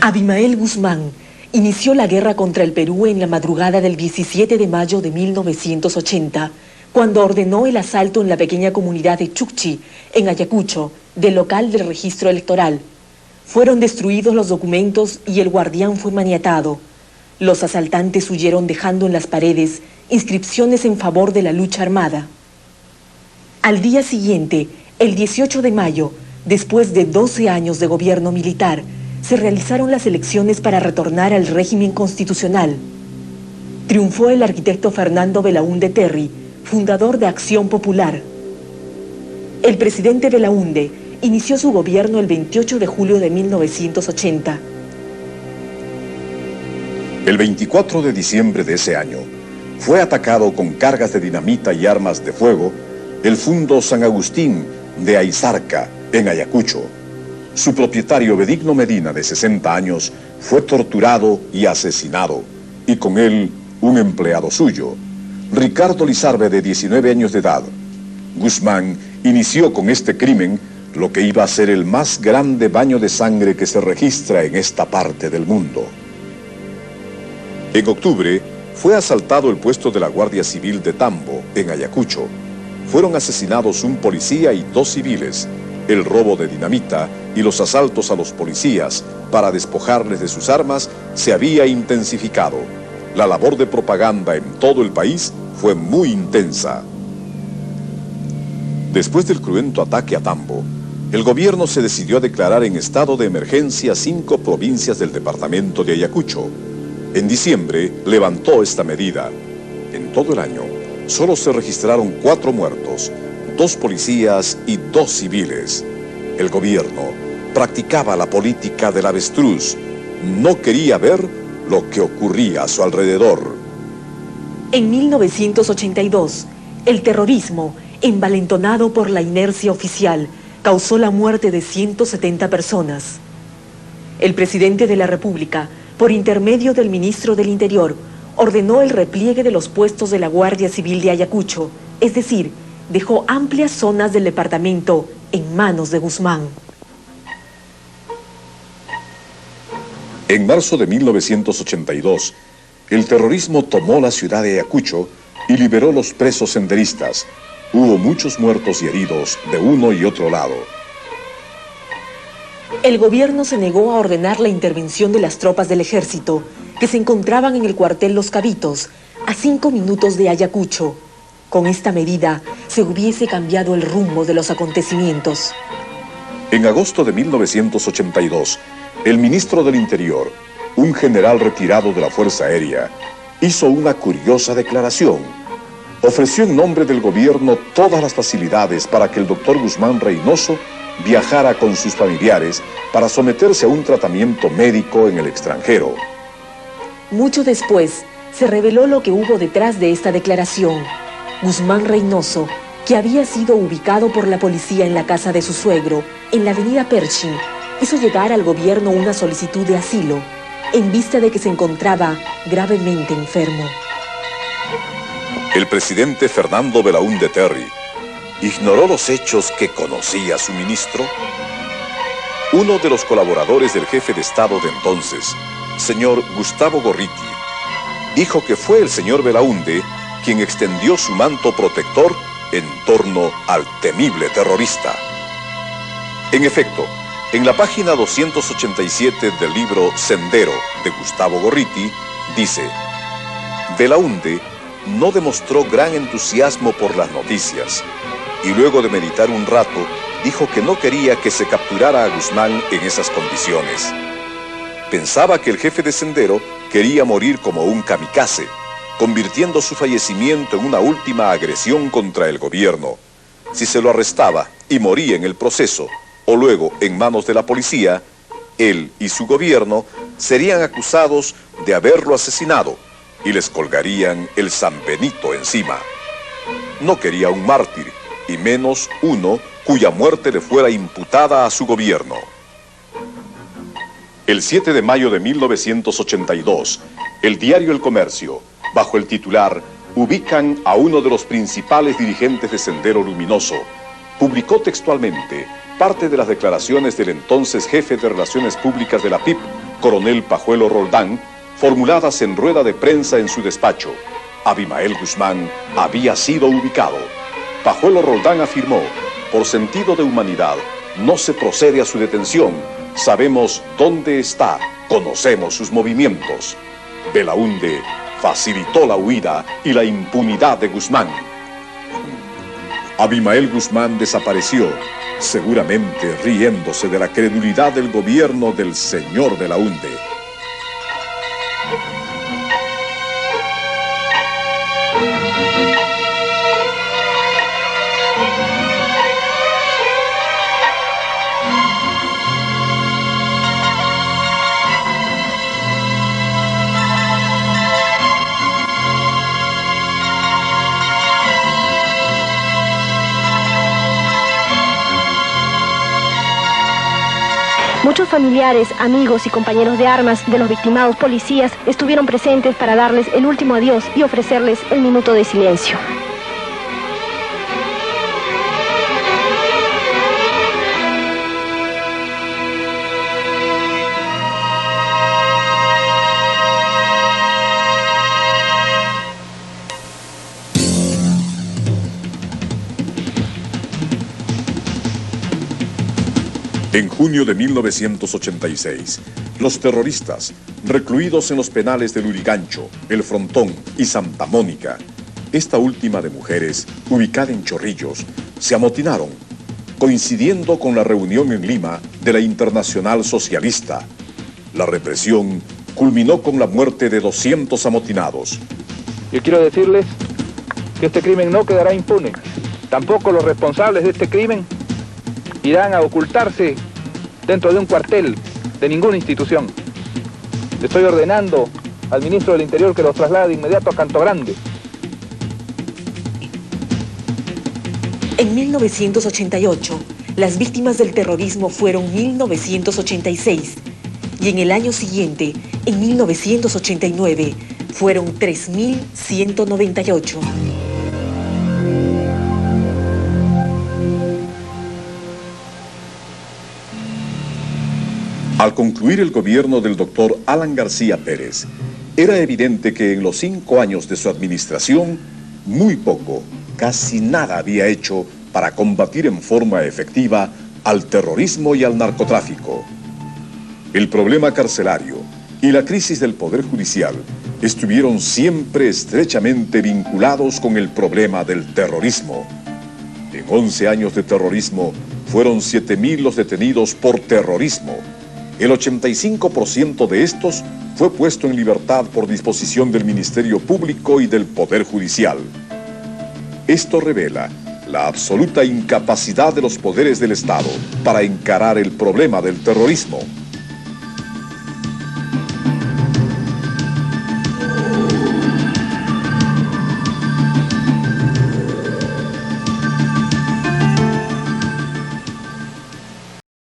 Abimael Guzmán inició la guerra contra el Perú en la madrugada del 17 de mayo de 1980, cuando ordenó el asalto en la pequeña comunidad de Chucchi, en Ayacucho, del local del registro electoral. Fueron destruidos los documentos y el guardián fue maniatado. Los asaltantes huyeron dejando en las paredes inscripciones en favor de la lucha armada. Al día siguiente, el 18 de mayo, después de 12 años de gobierno militar, se realizaron las elecciones para retornar al régimen constitucional. Triunfó el arquitecto Fernando Belaúnde Terry, fundador de Acción Popular. El presidente Belaúnde inició su gobierno el 28 de julio de 1980. El 24 de diciembre de ese año, fue atacado con cargas de dinamita y armas de fuego el Fundo San Agustín de Aizarca, en Ayacucho. Su propietario Benigno Medina, de 60 años, fue torturado y asesinado, y con él un empleado suyo, Ricardo Lizarbe, de 19 años de edad. Guzmán inició con este crimen lo que iba a ser el más grande baño de sangre que se registra en esta parte del mundo. En octubre, fue asaltado el puesto de la Guardia Civil de Tambo, en Ayacucho. Fueron asesinados un policía y 2 civiles. El robo de dinamita y los asaltos a los policías para despojarles de sus armas se había intensificado. La labor de propaganda en todo el país fue muy intensa. Después del cruento ataque a Tambo, el gobierno se decidió a declarar en estado de emergencia 5 provincias del departamento de Ayacucho. En diciembre levantó esta medida. En todo el año, solo se registraron 4 muertos, 2 policías y 2 civiles. El gobierno practicaba la política del avestruz. No quería ver lo que ocurría a su alrededor. En 1982, el terrorismo, envalentonado por la inercia oficial, causó la muerte de 170 personas. El presidente de la República, por intermedio del ministro del Interior, ordenó el repliegue de los puestos de la Guardia Civil de Ayacucho, es decir, dejó amplias zonas del departamento en manos de Guzmán. En marzo de 1982, el terrorismo tomó la ciudad de Ayacucho y liberó los presos senderistas. Hubo muchos muertos y heridos de uno y otro lado. El gobierno se negó a ordenar la intervención de las tropas del ejército, que se encontraban en el cuartel Los Cabitos, a 5 minutos de Ayacucho. Con esta medida, se hubiese cambiado el rumbo de los acontecimientos. En agosto de 1982, el ministro del Interior, un general retirado de la Fuerza Aérea, hizo una curiosa declaración. Ofreció en nombre del gobierno todas las facilidades para que el doctor Guzmán Reynoso viajara con sus familiares para someterse a un tratamiento médico en el extranjero. Mucho después, se reveló lo que hubo detrás de esta declaración. Guzmán Reynoso, que había sido ubicado por la policía en la casa de su suegro, en la avenida Pershing, hizo llegar al gobierno una solicitud de asilo, en vista de que se encontraba gravemente enfermo. El presidente Fernando Belaúnde Terry ignoró los hechos que conocía su ministro. Uno de los colaboradores del jefe de Estado de entonces, señor Gustavo Gorriti, dijo que fue el señor Belaúnde quien extendió su manto protector en torno al temible terrorista. En efecto, en la página 287 del libro Sendero de Gustavo Gorriti, dice: Belaúnde no demostró gran entusiasmo por las noticias, y luego de meditar un rato, dijo que no quería que se capturara a Guzmán en esas condiciones. Pensaba que el jefe de Sendero quería morir como un kamikaze, convirtiendo su fallecimiento en una última agresión contra el gobierno. Si se lo arrestaba y moría en el proceso, o luego en manos de la policía, él y su gobierno serían acusados de haberlo asesinado y les colgarían el San Benito encima. No quería un mártir, y menos uno cuya muerte le fuera imputada a su gobierno. El 7 de mayo de 1982, el diario El Comercio, bajo el titular "Ubican a uno de los principales dirigentes de Sendero Luminoso", publicó textualmente parte de las declaraciones del entonces jefe de Relaciones Públicas de la PIP, coronel Pajuelo Roldán, formuladas en rueda de prensa en su despacho. Abimael Guzmán había sido ubicado. Pajuelo Roldán afirmó: por sentido de humanidad, no se procede a su detención. Sabemos dónde está, conocemos sus movimientos. Belaúnde facilitó la huida y la impunidad de Guzmán. Abimael Guzmán desapareció, seguramente riéndose de la credulidad del gobierno del señor Belaúnde. Muchos familiares, amigos y compañeros de armas de los victimados policías estuvieron presentes para darles el último adiós y ofrecerles el minuto de silencio. En junio de 1986, los terroristas, recluidos en los penales de Lurigancho, El Frontón y Santa Mónica, esta última de mujeres, ubicada en Chorrillos, se amotinaron, coincidiendo con la reunión en Lima de la Internacional Socialista. La represión culminó con la muerte de 200 amotinados. Yo quiero decirles que este crimen no quedará impune. Tampoco los responsables de este crimen irán a ocultarse dentro de un cuartel de ninguna institución. Le estoy ordenando al ministro del Interior que los traslade de inmediato a Canto Grande. En 1988, las víctimas del terrorismo fueron 1986 y en el año siguiente, en 1989, fueron 3.198. Al concluir el gobierno del doctor Alan García Pérez, era evidente que en los 5 años de su administración, muy poco, casi nada había hecho para combatir en forma efectiva al terrorismo y al narcotráfico. El problema carcelario y la crisis del Poder Judicial estuvieron siempre estrechamente vinculados con el problema del terrorismo. En 11 años de terrorismo, fueron 7.000 los detenidos por terrorismo. El 85% de estos fue puesto en libertad por disposición del Ministerio Público y del Poder Judicial. Esto revela la absoluta incapacidad de los poderes del Estado para encarar el problema del terrorismo.